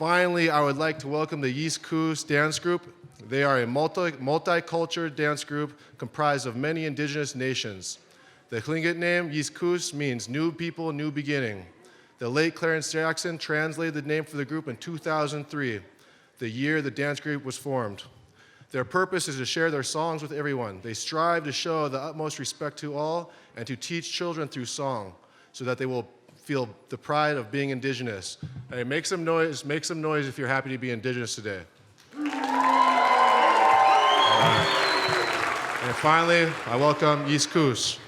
finally, I would like to welcome the Yiskus dance group. They are a multicultural dance group comprised of many indigenous nations. The Tlingit name, Yiskus, means new people, new beginning. The late Clarence Jackson translated the name for the group in 2003, the year the dance group was formed. Their purpose is to share their songs with everyone. They strive to show the utmost respect to all and to teach children through song so that they will feel the pride of being indigenous. Hey, make some noise if you're happy to be indigenous today. All right. And finally, I welcome Yiskus.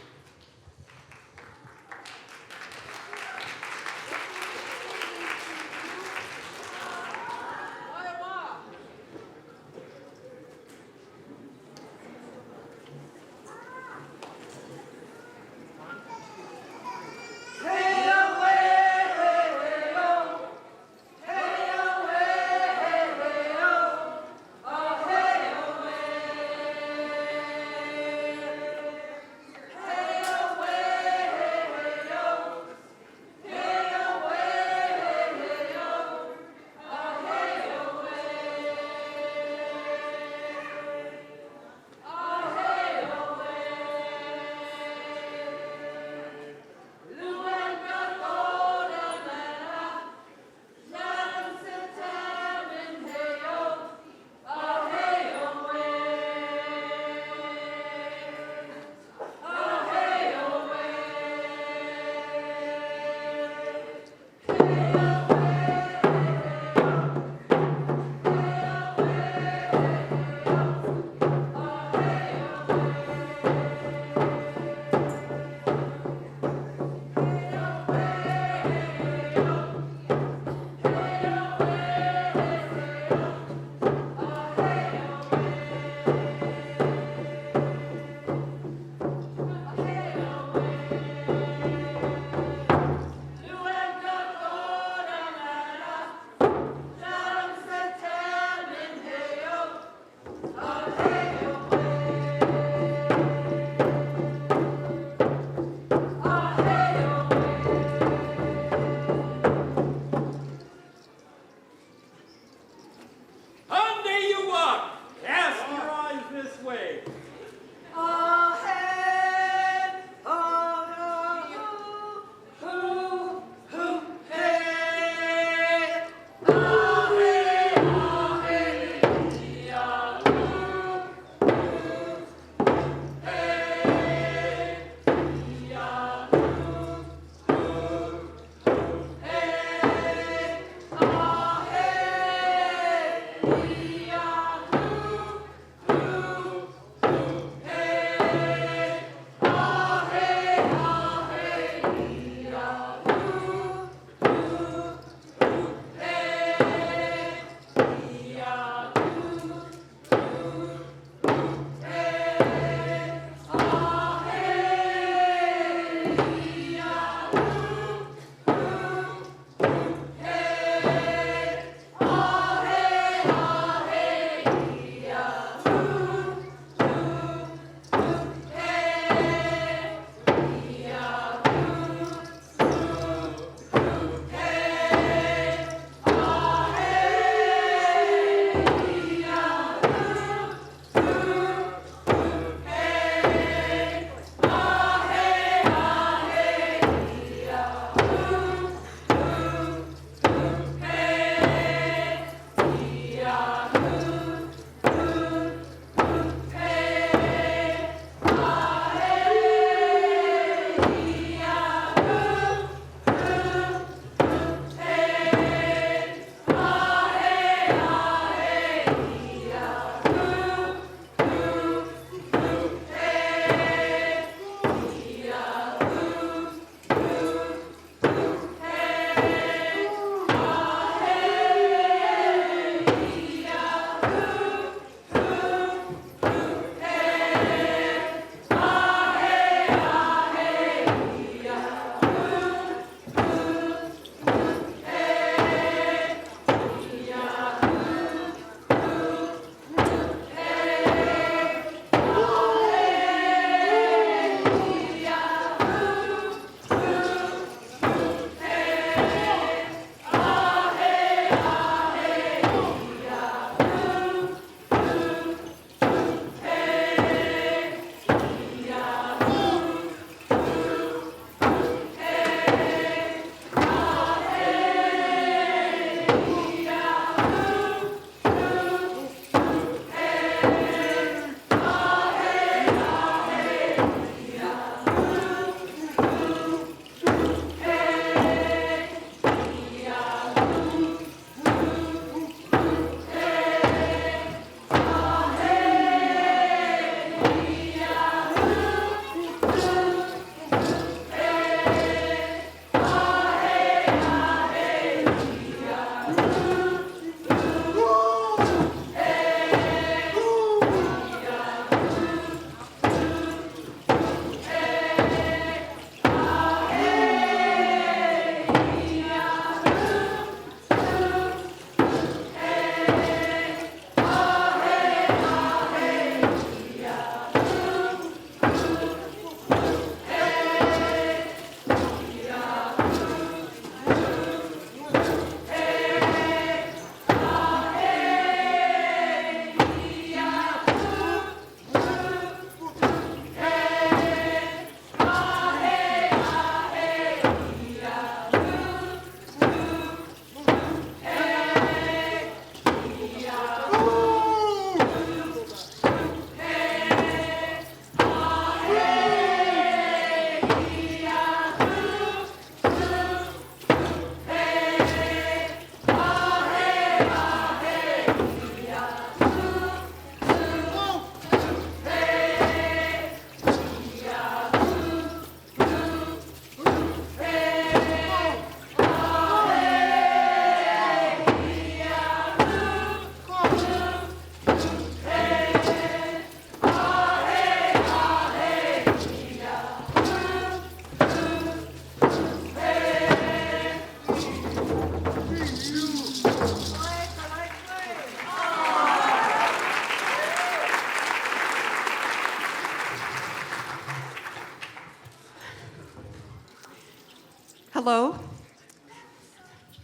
Hello,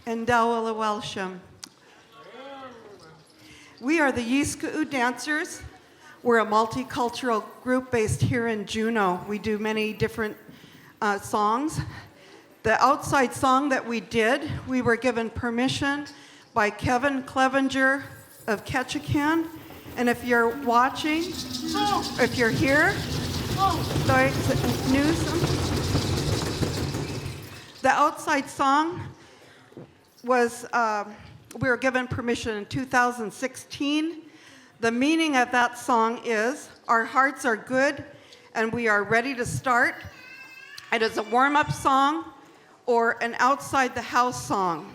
and Dawala Welsham. We are the u.oo dancers. We're a multicultural group based here in Juneau. We do many different songs. The outside song that we did, we were given permission by Kevin Clevenger of Ketchikan. And if you're watching, if you're here, the outside song was, we were given permission in 2016. The meaning of that song is, our hearts are good and we are ready to start. It is a warm-up song or an outside the house song.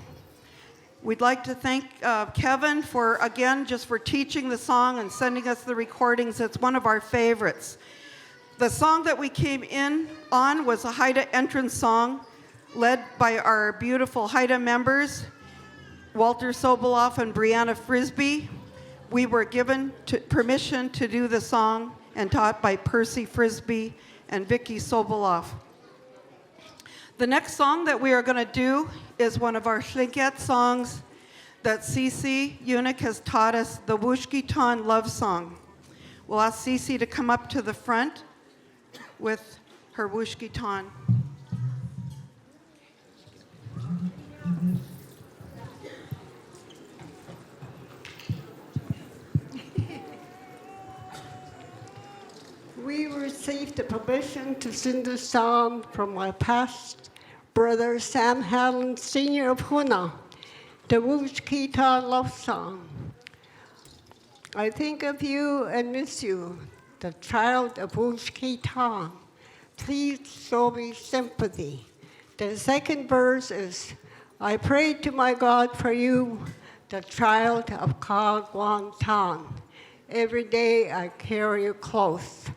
We'd like to thank Kevin for, again, just for teaching the song and sending us the recordings. It's one of our favorites. The song that we came in on was a Haida entrance song led by our beautiful Haida members, Walter Sobolov and Brianna Frisbee. We were given permission to do the song and taught by Percy Frisbee and Vicky Sobolov. The next song that we are going to do is one of our Tlingit songs that Cece Unick has taught us, the Wushkitan love song. We'll ask Cece to come up to the front with her Wushkitan. We received the permission to sing the song from my past brother Sam Allen Sr. of Huna, the Wushkitan love song. I think of you and miss you, the child of Wushkitan. Please show me sympathy. The second verse is, I prayed to my God for you, the child of Kagwantan. Every day I carry you close.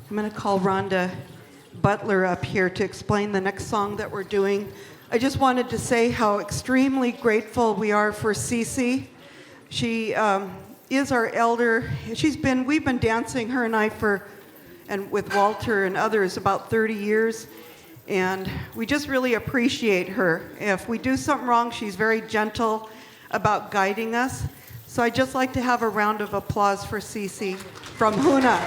I'm going to call Rhonda Butler up here to explain the next song that we're doing. I just wanted to say how extremely grateful we are for Cece. She is our elder. We've been dancing, her and I, and with Walter and others, about 30 years. And we just really appreciate her. If we do something wrong, she's very gentle about guiding us. So I'd just like to have a round of applause for Cece from Huna.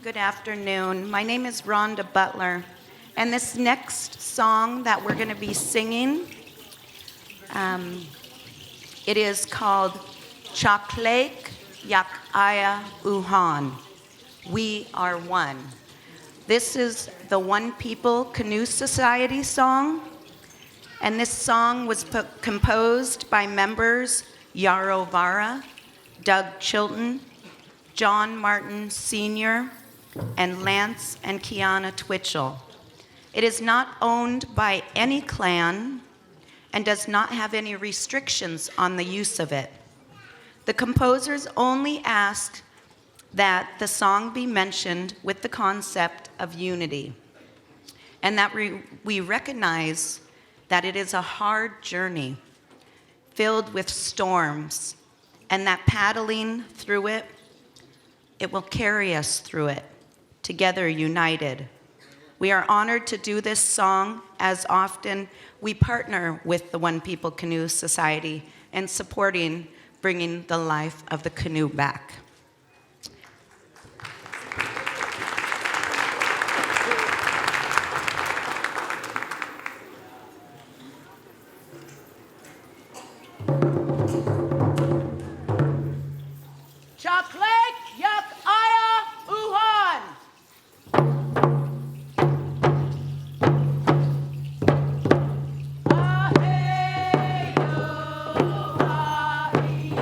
Good afternoon. My name is Rhonda Butler, and this next song that we're going to be singing, it is called Chaklek Yakaya Uhan. We are one. This is the One People Canoe Society song, and this song was composed by members Yarrow Vara, Doug Chilton, John Martin Sr., and Lance and Kiana Twitchell. It is not owned by any clan and does not have any restrictions on the use of it. The composers only asked that the song be mentioned with the concept of unity, and that we recognize that it is a hard journey filled with storms, and that paddling through it, it will carry us through it, together united. We are honored to do this song, as often we partner with the One People Canoe Society in supporting bringing the life of the canoe back. Chaklek yak aya uhan. Aheyo, aheyo.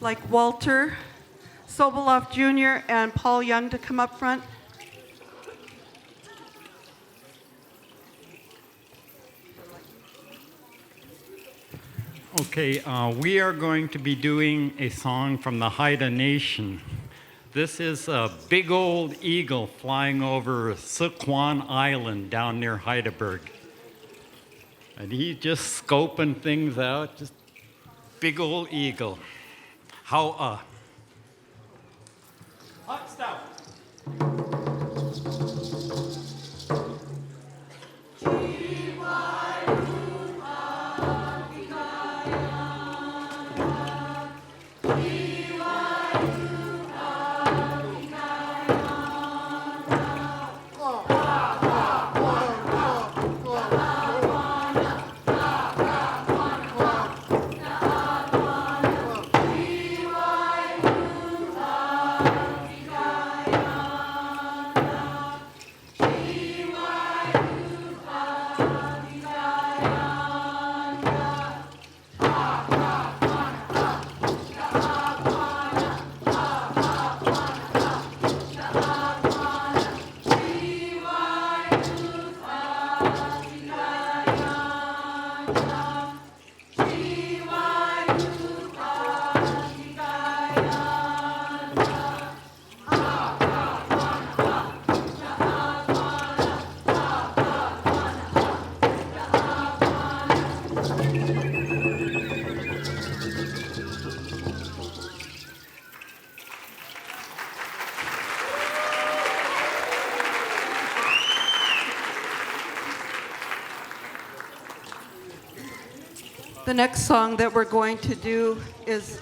like Walter Sobolov Jr. and Paul Young to come up front. Okay, we are going to be doing a song from the Haida Nation. This is a big old eagle flying over Siquan Island down near Heidelberg. And he's just scoping things out, just big old eagle. How Hot stuff. The next song that we're going to do is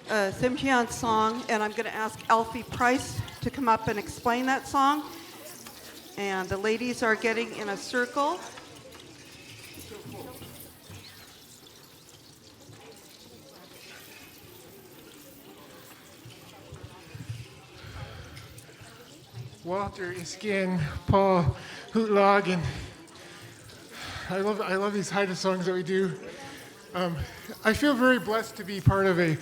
a Tsimshian song, and I'm going to ask Alfie Price to come up and explain that song. And the ladies are getting in a circle. Walter, Iskin, Paul, Hootlog, and I love these Haida songs that we do. I feel very blessed to be part of a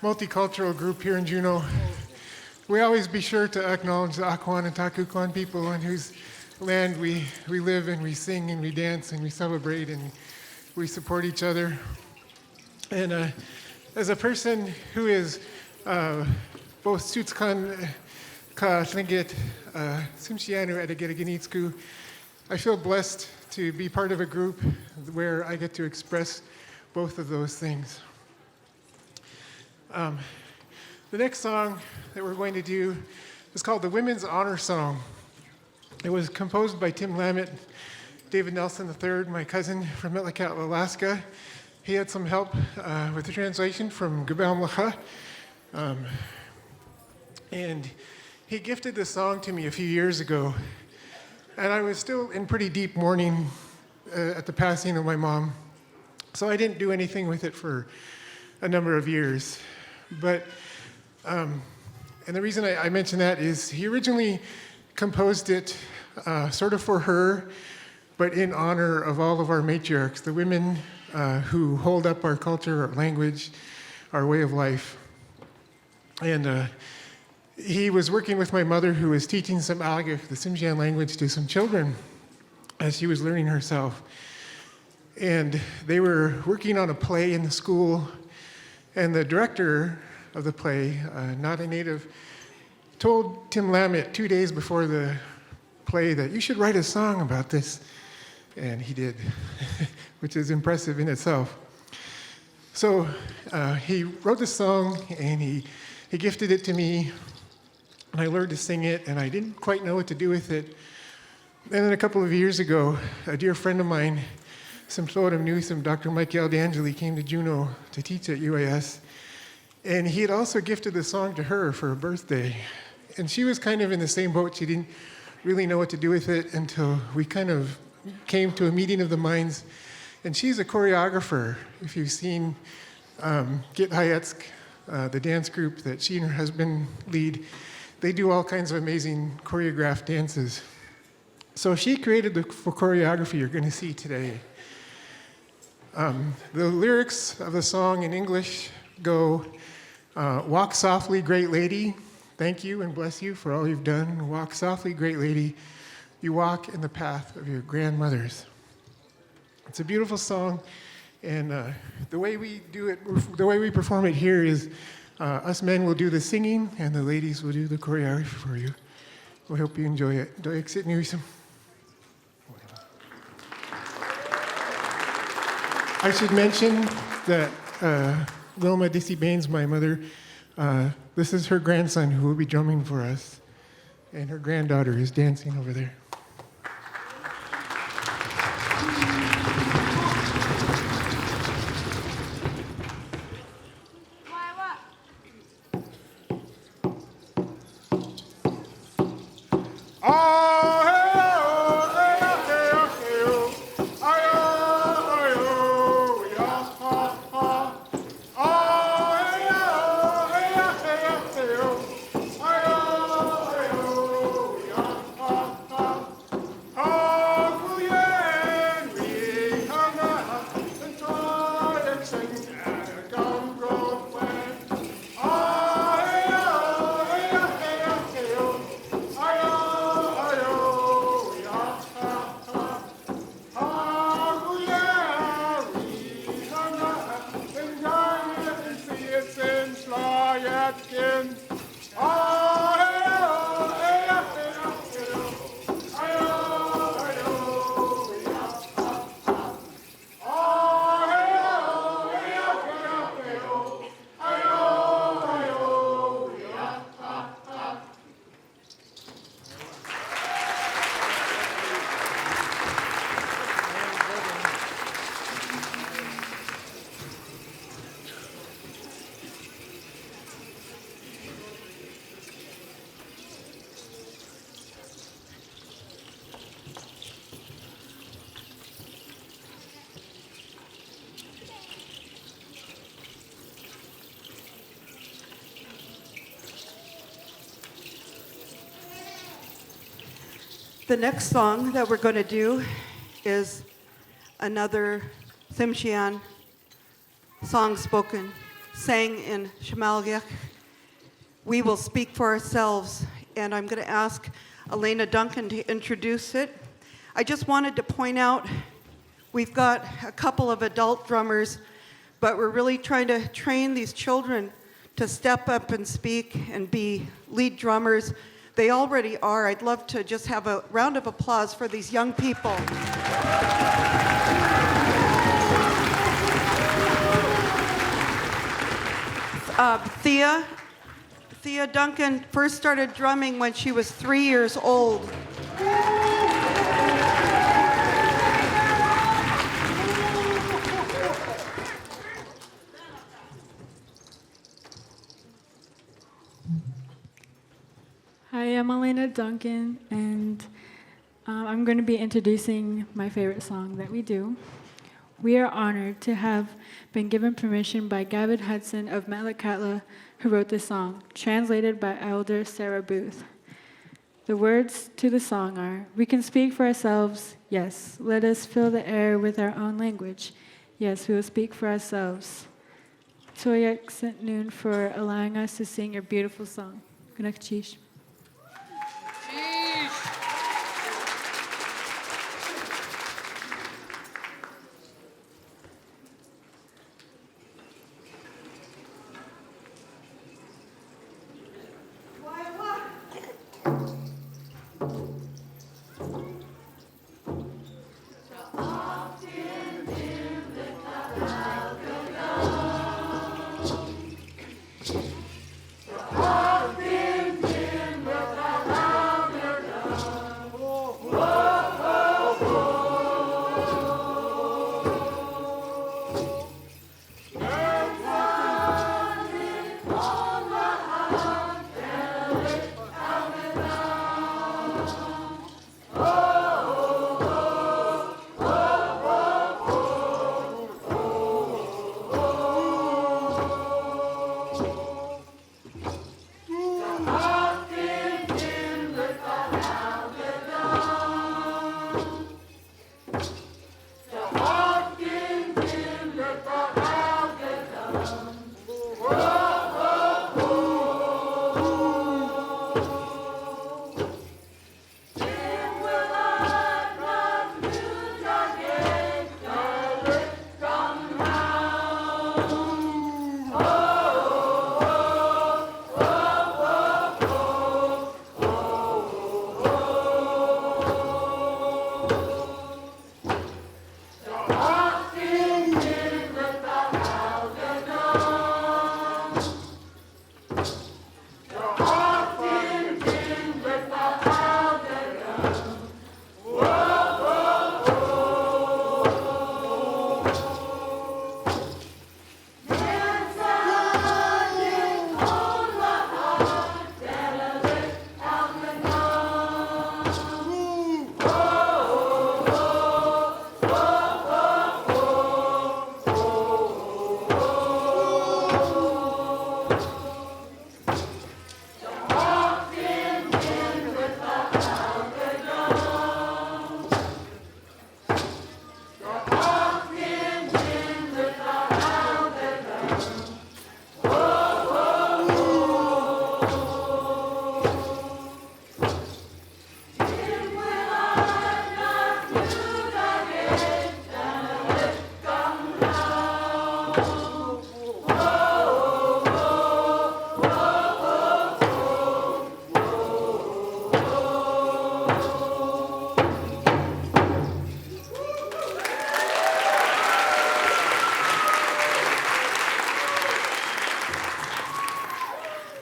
multicultural group here in Juneau. We always be sure to acknowledge the Akwan and Takukan people on whose land we live, and we sing and we dance and we celebrate and we support each other. And as a person who is both Sutskan ka Tlingit, Tsimshian Edagedaganitsku, I feel blessed to be part of a group where I get to express both of those things. The next song that we're going to do is called the Women's Honor Song. It was composed by Tim Lammett, David Nelson III, my cousin from Metlakatla, Alaska. He had some help with the translation from Gabal Mlacha. And he gifted this song to me a few years ago. And I was still in pretty deep mourning at the passing of my mom. So I didn't do anything with it for a number of years. But, and the reason I mention that is he originally composed it sort of for her, but in honor of all of our matriarchs, the women who hold up our culture, our language, our way of life. And he was working with my mother, who was teaching some Algif, the Tsimshian language, to some children as she was learning herself. And they were working on a play in the school, and the director of the play, not a native, told Tim Lammett 2 days before the play that you should write a song about this. And he did, which is impressive in itself. So he wrote the song, and he gifted it to me, and I learned to sing it, and I didn't quite know what to do with it. And then a couple of years ago, a dear friend of mine, Simplodum Newsom, Dr. Mike D'Angeli, came to Juneau to teach at UAS. And he had also gifted the song to her for her birthday. And she was kind of in the same boat. She didn't really know what to do with it until we kind of came to a meeting of the minds. And she's a choreographer. If you've seen Git Hayetsk, the dance group that she and her husband lead, they do all kinds of amazing choreographed dances. So she created the choreography you're going to see today. The lyrics of the song in English go, Walk softly, great lady. Thank you and bless you for all you've done. Walk softly, great lady. You walk in the path of your grandmothers. It's a beautiful song, and the way we do it, the way we perform it here is us men will do the singing, and the ladies will do the choreography for you. We hope you enjoy it. Do exit Newsom. I should mention that Wilma Dissy Baines, my mother, this is her grandson who will be drumming for us, and her granddaughter is dancing over there. The next song that we're going to do is another Tsimshian song sang in Shimalgek. We will speak for ourselves, and I'm going to ask Elena Duncan to introduce it. I just wanted to point out we've got a couple of adult drummers, but we're really trying to train these children to step up and speak and be lead drummers. They already are. I'd love to just have a round of applause for these young people. Thea Duncan first started drumming when she was 3 years old. Hi, I'm Elena Duncan, and I'm going to be introducing my favorite song that we do. We are honored to have been given permission by Gavin Hudson of Metlakatla, who wrote this song, translated by Elder Sarah Booth. The words to the song are, "We can speak for ourselves, yes. Let us fill the air with our own language. Yes, we will speak for ourselves." Toyak Sent Noon for allowing us to sing your beautiful song. Gunakchish. Often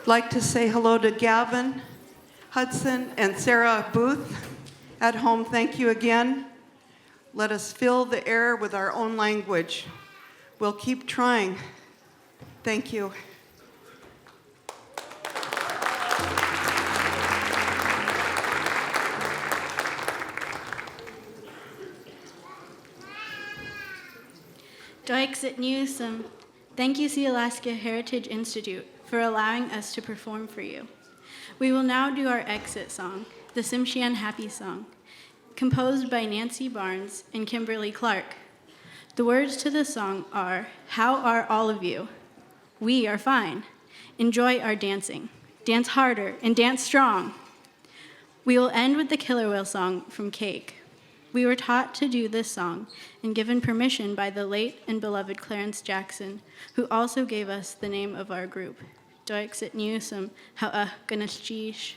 Like to say hello to Gavin Hudson and Sarah Booth. At home, thank you again. Let us fill the air with our own language. We'll keep trying. Thank you. Doiksit Newsome. Thank you, Sealaska Heritage Institute, for allowing us to perform for you. We will now do our exit song, the Tsimshian Happy Song, composed by Nancy Barnes and Kimberly Clark. The words to the song are, "How are all of you? We are fine. Enjoy our dancing. Dance harder and dance strong." We will end with the Killer Whale song from Cake. We were taught to do this song and given permission by the late and beloved Clarence Jackson, who also gave us the name of our group. Doiksit Newsome, Ha'a Ganashish.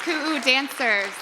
ku'u dancers.